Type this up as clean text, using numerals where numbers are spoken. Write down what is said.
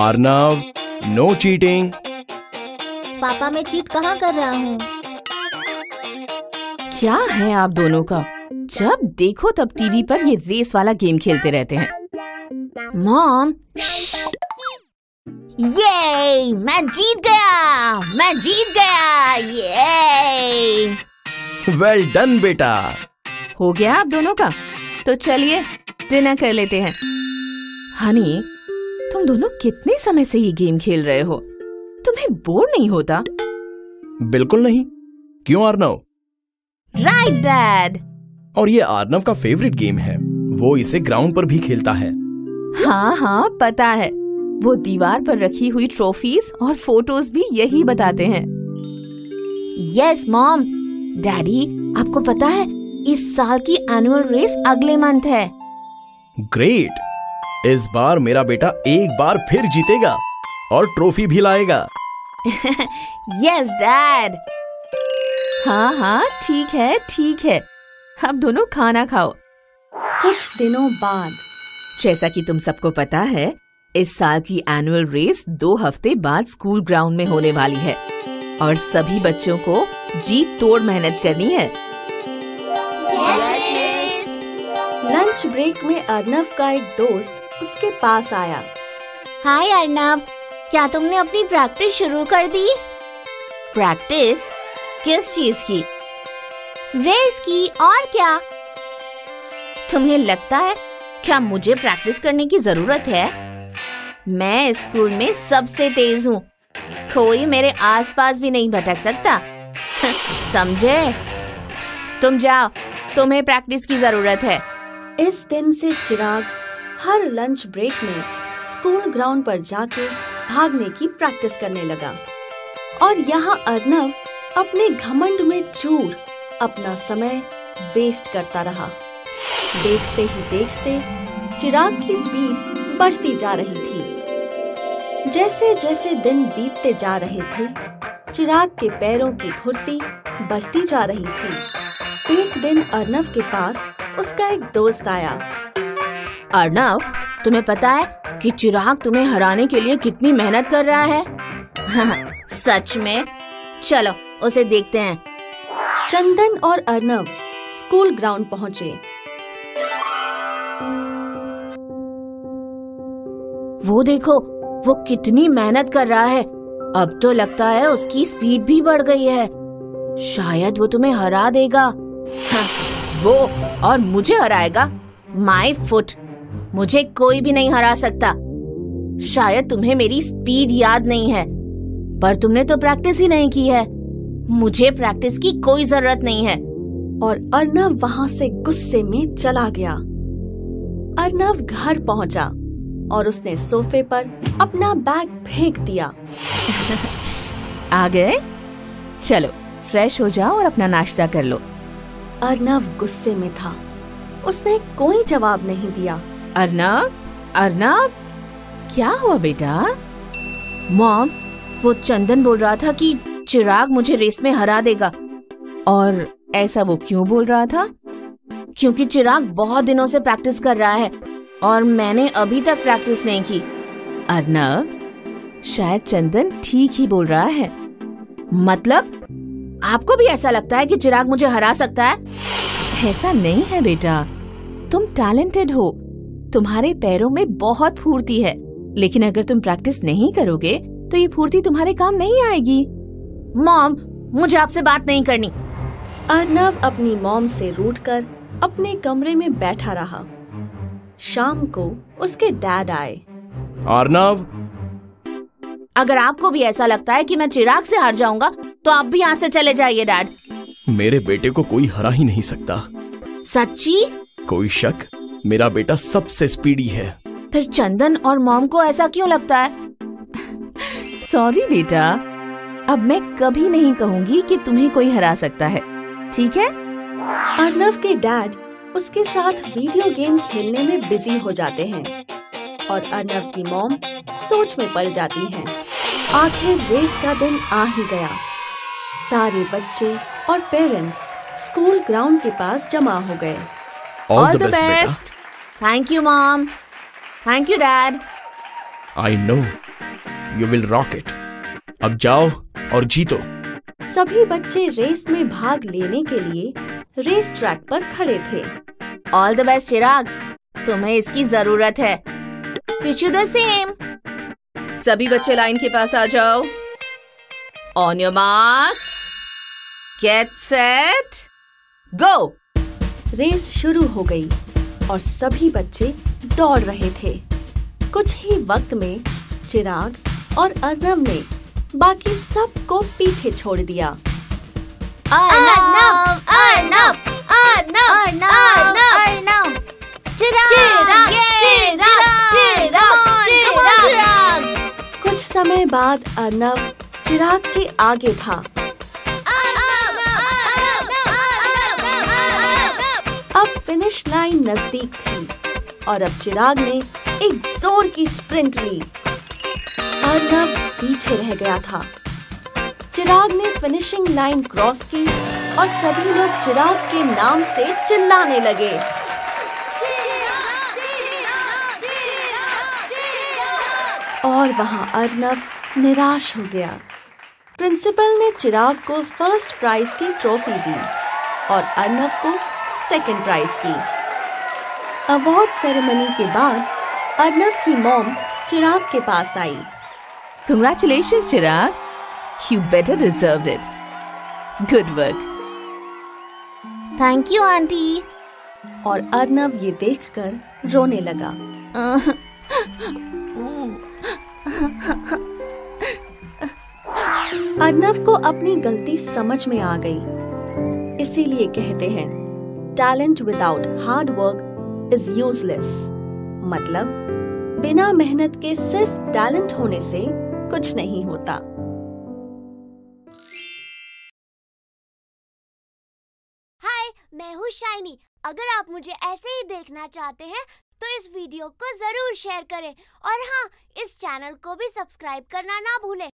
Arnav, no cheating. पापा मैं cheat कहाँ कर रहा हूँ? क्या है आप दोनों का? जब देखो तब टीवी पर ये रेस वाला गेम खेलते रहते हैं। मॉम, ये मैं जीत गया ये। वेल डन बेटा। हो गया आप दोनों का? तो चलिए डिनर कर लेते हैं। हनी, तुम दोनों कितने समय से ये गेम खेल रहे हो? तुम्हें बोर नहीं होता? बिल्कुल नहीं। क्यों आर्नव? Right dad. और ये आर्नव का फेवरेट गेम है। वो इसे ग्राउंड पर भी खेलता है। हाँ पता है। वो दीवार पर रखी हुई ट्रॉफीज और फोटोज भी यही बताते हैं। Yes mom. डैडी, आपको पता है इस साल की एनुअल रेस अगले मंथ है। ग्रेट। इस बार मेरा बेटा एक बार फिर जीतेगा और ट्रॉफी भी लाएगा। Yes dad. हाँ ठीक है। अब दोनों खाना खाओ। कुछ दिनों बाद, जैसा कि तुम सबको पता है, इस साल की एनुअल रेस 2 हफ्ते बाद स्कूल ग्राउंड में होने वाली है और सभी बच्चों को जी तोड़ मेहनत करनी है। लंच ब्रेक में अर्नव का एक दोस्त उसके पास आया। हाय अर्नव, क्या तुमने अपनी प्रैक्टिस शुरू कर दी? प्रैक्टिस? किस चीज की? रेस की, और क्या? तुम्हें लगता है क्या मुझे प्रैक्टिस करने की जरूरत है? मैं स्कूल में सबसे तेज हूँ। कोई मेरे आसपास भी नहीं भटक सकता। समझे? तुम जाओ, तुम्हें प्रैक्टिस की जरूरत है। इस दिन से चिराग हर लंच ब्रेक में स्कूल ग्राउंड पर जाके भागने की प्रैक्टिस करने लगा और यहाँ अर्नव अपने घमंड में चूर अपना समय वेस्ट करता रहा। देखते ही देखते चिराग की स्पीड बढ़ती जा रही थी। जैसे जैसे दिन बीतते जा रहे थे, चिराग के पैरों की फुर्ती बढ़ती जा रही थी। एक दिन अर्नव के पास उसका एक दोस्त आया। अर्नव, तुम्हें पता है कि चिराग तुम्हें हराने के लिए कितनी मेहनत कर रहा है? सच में? चलो उसे देखते हैं। चंदन और अर्नव स्कूल ग्राउंड पहुँचे। वो देखो, वो कितनी मेहनत कर रहा है। अब तो लगता है उसकी स्पीड भी बढ़ गई है। शायद वो तुम्हें हरा देगा। वो और मुझे हराएगा? माय फुट, मुझे कोई भी नहीं हरा सकता। शायद तुम्हें मेरी स्पीड याद नहीं है, पर तुमने तो प्रैक्टिस ही नहीं की है। मुझे प्रैक्टिस की कोई जरूरत नहीं है। और अर्नव वहाँ से गुस्से में चला गया। अर्नव घर पहुँचा और उसने सोफे पर अपना बैग फेंक दिया। आ गए? चलो फ्रेश हो जाओ और अपना नाश्ता कर लो। अर्नव गुस्से में था। उसने कोई जवाब नहीं दिया। अर्नव, क्या हुआ बेटा? मॉम, वो चंदन बोल रहा था कि चिराग मुझे रेस में हरा देगा। और ऐसा वो क्यों बोल रहा था? क्योंकि चिराग बहुत दिनों से प्रैक्टिस कर रहा है और मैंने अभी तक प्रैक्टिस नहीं की। अर्नव, शायद चंदन ठीक ही बोल रहा है। मतलब आपको भी ऐसा लगता है कि चिराग मुझे हरा सकता है? ऐसा नहीं है बेटा, तुम टैलेंटेड हो, तुम्हारे पैरों में बहुत फुर्ती है, लेकिन अगर तुम प्रैक्टिस नहीं करोगे तो ये फुर्ती तुम्हारे काम नहीं आएगी। मॉम, मुझे आपसे बात नहीं करनी। अर्नव अपनी मॉम से रूठकर अपने कमरे में बैठा रहा। शाम को उसके डैड आए। अर्नव, अगर आपको भी ऐसा लगता है कि मैं चिराग से हार जाऊंगा तो आप भी यहाँ से चले जाइए डैड। मेरे बेटे को कोई हरा ही नहीं सकता। सच्ची? कोई शक? मेरा बेटा सबसे स्पीडी है। फिर चंदन और मॉम को ऐसा क्यों लगता है? सॉरी बेटा, अब मैं कभी नहीं कहूँगी कि तुम्हें कोई हरा सकता है, ठीक है? अर्नव के डैड उसके साथ वीडियो गेम खेलने में बिजी हो जाते हैं और अर्नव की मॉम सोच में पड़ जाती हैं। आखिर रेस का दिन आ ही गया। सारे बच्चे और पेरेंट्स स्कूल ग्राउंड के पास जमा हो गए। All the best. Thank you mom. Thank you dad. I know you will rock it. अब जाओ और जीतो। सभी बच्चे रेस में भाग लेने के लिए रेस ट्रैक पर खड़े थे। ऑल द बेस्ट चिराग, तुम्हें इसकी जरूरत है। Wish you the same. सभी बच्चे लाइन के पास आ जाओ। On your marks, get set, go. Race शुरू हो गई और सभी बच्चे दौड़ रहे थे। कुछ ही वक्त में चिराग और अर्नव ने बाकी सबको पीछे छोड़ दिया। अर्नव, अर्नव, अर्नव, अर्नव, अर्नव, चिराग, चिराग, चिराग, चिराग, चिराग। कुछ समय बाद अर्नव चिराग के आगे था। अब फिनिश लाइन नजदीक थी और अब चिराग ने एक जोर की स्प्रिंट ली। अर्नव पीछे रह गया था। चिराग ने फिनिशिंग लाइन क्रॉस की और सभी लोग चिराग के नाम से चिल्लाने लगे। और वहां अर्नव निराश हो गया। प्रिंसिपल ने चिराग को फर्स्ट प्राइज की ट्रॉफी दी और अर्नव को सेकंड प्राइज की। अवार्ड सेरेमनी के बाद अर्नव की मॉम चिराग के पास आई। Congratulations, Chirag. You better deserved it. Good work. Thank you aunty. और अर्नव ये देखकर रोने लगा। अर्नव को अपनी गलती समझ में आ गई। इसीलिए कहते हैं talent without hard work is useless. मतलब बिना मेहनत के सिर्फ टैलेंट होने से कुछ नहीं होता। हाय, मैं हूँ शाइनी। अगर आप मुझे ऐसे ही देखना चाहते हैं तो इस वीडियो को जरूर शेयर करें और हाँ, इस चैनल को भी सब्सक्राइब करना ना भूलें।